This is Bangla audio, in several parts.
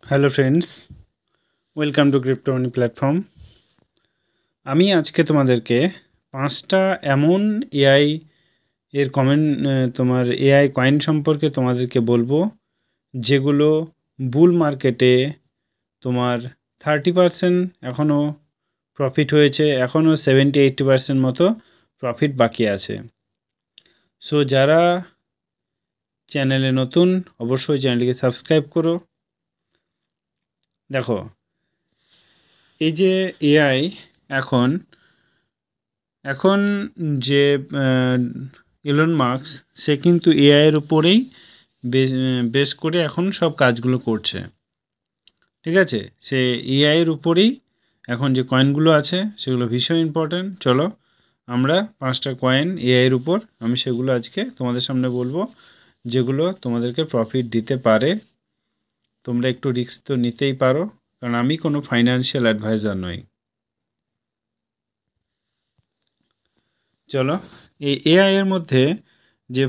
Hello friends, welcome to crypto money platform. আমি আজকে তোমাদেরকে 5টা এমন এআই এর তোমার এআই কয়েন সম্পর্কে তোমাদেরকে বলবো, যেগুলো বুল মার্কেটে তোমার 30% এখনও প্রফিট হয়েছে, এখনও 70-80% মতো প্রফিট বাকি আছে। সো যারা চ্যানেলে নতুন, অবশ্যই চ্যানেলটিকে সাবস্ক্রাইব করো। দেখো, এই যে এআই এখন এখন যে ইলন মাস্ক, সে কিন্তু এআইয়ের উপরেই বেস করে এখন সব কাজগুলো করছে। ঠিক আছে, সে এআইয়ের উপরেই এখন যে কয়েনগুলো আছে সেগুলো ভীষণ ইম্পর্ট্যান্ট। চলো আমরা 5টা কয়েন এআইয়ের উপর আমি সেগুলো আজকে তোমাদের সামনে বলবো, যেগুলো তোমাদেরকে প্রফিট দিতে পারে। তোমরা একটু রিস্ক তো নিতেই পারো, কারণ আমি কোনো ফাইন্যান্সিয়াল অ্যাডভাইজার নই। চলো, এই এআই এর মধ্যে যে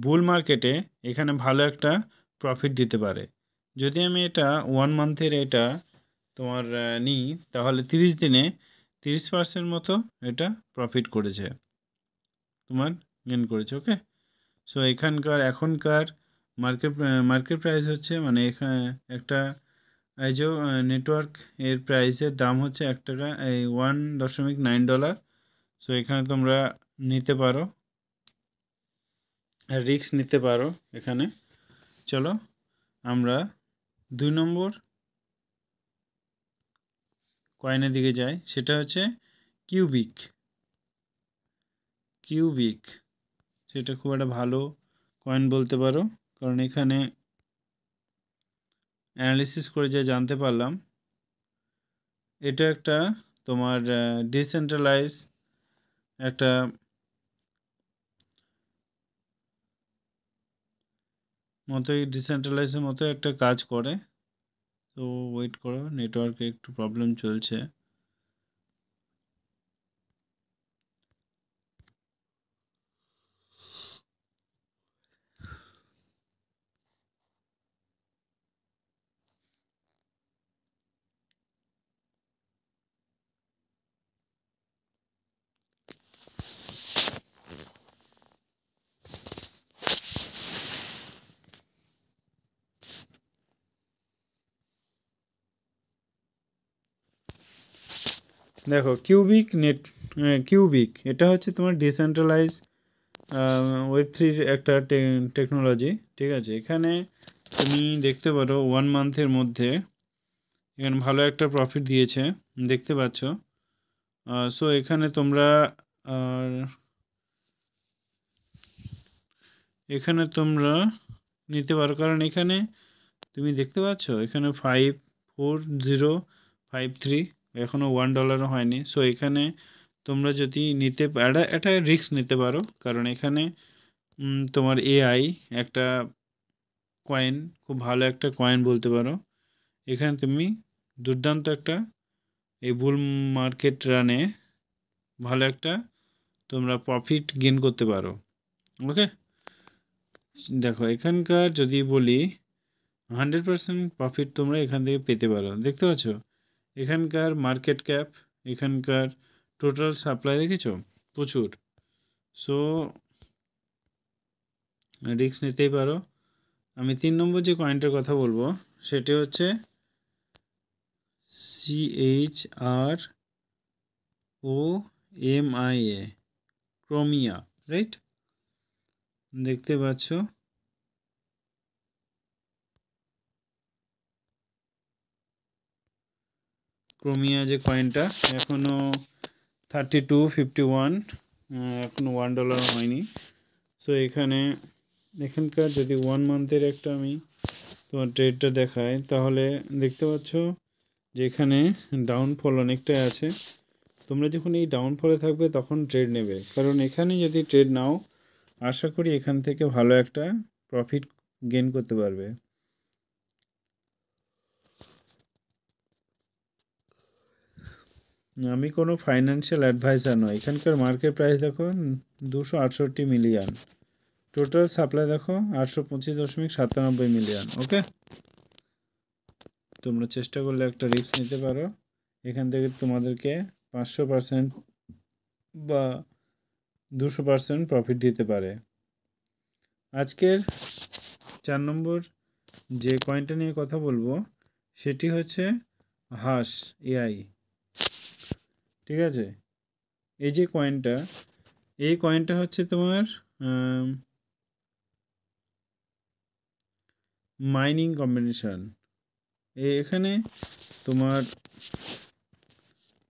বুল মার্কেটে এখানে ভালো একটা প্রফিট দিতে পারে। যদি আমি এটা 1 মান্থের এটা তোমার নিই, তাহলে 30 দিনে 30% মতো এটা প্রফিট করেছে, তোমার গেন করেছে। ওকে, সো এখনকার মার্কেট মার্কেট প্রাইস হচ্ছে, মানে এখানে একটা এই যে নেটওয়ার্ক এর প্রাইসের দাম হচ্ছে $1, এই $1.9। সো এখানে তোমরা নিতে পারো, রিস্ক নিতে পারো এখানে। চলো আমরা 2 নম্বর কয়েনের দিকে যাই, সেটা হচ্ছে কিউবিক। সেটা খুব একটা ভালো কয়েন বলতে পারো, কারণ এখানে অ্যানালিসিস করে যা জানতে পারলাম, এটা একটা তোমার ডিসেন্ট্রালাইজ একটা ডিসেন্ট্রালাইজের মতো একটা কাজ করে। তো ওয়েট করো, নেটওয়ার্কে একটু প্রবলেম চলছে। দেখো, কিউবিক এটা হচ্ছে তোমার ডিসেন্ট্রালাইজ ওয়েব3 একটা টেকনোলজি। ঠিক আছে, এখানে তুমি দেখতে পারো 1 মান্থের মধ্যে এখানে ভালো একটা প্রফিট দিয়েছে, দেখতে পাচ্ছ। সো এখানে তোমরা আর এখানে তোমরা নিতে পারো, কারণ এখানে তুমি দেখতে পাচ্ছ এখানে 54053 এখনও $1 হয়নি। সো এখানে তোমরা যদি এটা রিস্ক নিতে পারো, কারণ এখানে তোমার এআই একটা কয়েন, খুব ভালো একটা কয়েন বলতে পারো। এখানে তুমি দুর্দান্ত একটা এই বুল মার্কেট রানে ভালো একটা তোমরা প্রফিট গেইন করতে পারো। ওকে, দেখো এখানকার যদি বলি 100% প্রফিট তোমরা এখান থেকে পেতে পারো। দেখতে পাচ্ছ এখানকার মার্কেট ক্যাপ, এখানকার টোটাল সাপ্লাই দেখেছো, প্রচুর। সো রিস্ক নিতেই পারো। আমি 3 নম্বর যে কয়েনটার কথা বলবো সেটি হচ্ছে CHROMIA, ক্রোমিয়া, রাইট? দেখতে পাচ্ছ ক্রোমিয়া যে কয়েনটা, এখনও 3251, এখনও $1 হয়নি। সো এখানকার যদি 1 মান্থের একটা আমি তোমার ট্রেডটা দেখাই, তাহলে দেখতে পাচ্ছ যে এখানে ডাউনফল অনেকটাই আছে। তোমরা যখন এই ডাউনফলে থাকবে তখন ট্রেড নেবে, কারণ এখানে যদি ট্রেড নাও, আশা করি এখান থেকে ভালো একটা প্রফিট গেইন করতে পারবে। আমি কোনো ফাইন্যান্সিয়াল অ্যাডভাইজার নই। এখানকার মার্কেট প্রাইস দেখো 268 মিলিয়ন। টোটাল সাপ্লাই দেখো 825.97 মিলিয়ন। ওকে, তোমরা চেষ্টা করলে একটা রিস্ক নিতে পারো, এখান থেকে তোমাদেরকে 500% বা 200% প্রফিট দিতে পারে। আজকের 4 নম্বর যে কয়েনটা নিয়ে কথা বলবো সেটি হচ্ছে হাশ এআই। ঠিক আছে, এই যে কয়েনটা, এই কয়েনটা হচ্ছে তোমার মাইনিং কম্বিনেশন। এখানে তোমার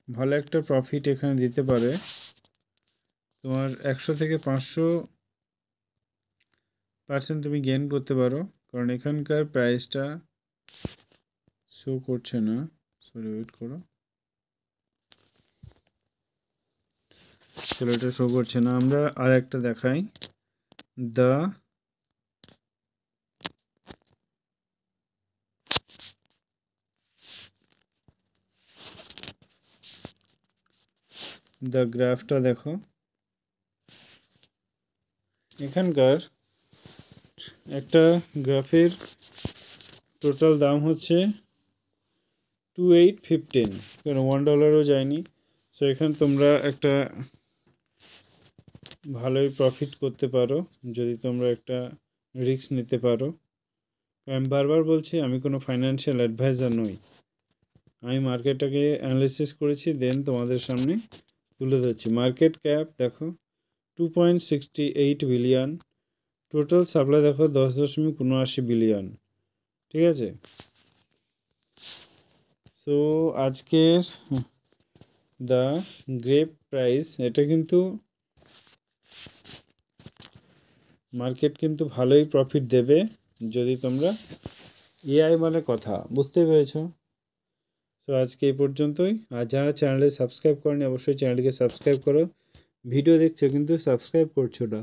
ভালো একটা প্রফিট এখানে দিতে পারে, তোমার 100 থেকে 500% তুমি গেইন করতে পারো, কারণ এখানকার প্রাইসটা শো করছে না। সরি, ওয়েট করো, চলো এটা শো করছে না, আমরা আর একটা দেখাই। দ্য গ্রাফটা দেখো, এখানকার একটা গ্রাফের টোটাল দাম হচ্ছে 2815, কারণ $1ও যায়নি। সো এখানে তোমরা একটা ভালোই প্রফিট করতে পারো যদি তোমরা একটা রিস্ক নিতে পারো। আমি বারবার বলছি, আমি কোনো ফাইন্যান্সিয়াল অ্যাডভাইজার নই, আমি মার্কেটটাকে অ্যানালিসিস করেছি, দেন তোমাদের সামনে তুলে ধরছি। মার্কেট ক্যাপ দেখো 2.68 বিলিয়ন, টোটাল সাপ্লাই দেখো 10.79 বিলিয়ন। ঠিক আছে, সো আজকের দ্য গ্রেপ প্রাইস, এটা কিন্তু মার্কেট কিন্তু ভালোই প্রফিট দেবে যদি তোমরা এআই মানে কথা বুঝতে পেরেছো। সো আজকে এই পর্যন্তই, আর যারা চ্যানেলে সাবস্ক্রাইব করেনি অবশ্যই চ্যানেলটিকে সাবস্ক্রাইব করো। ভিডিও দেখছো কিন্তু সাবস্ক্রাইব করছো না।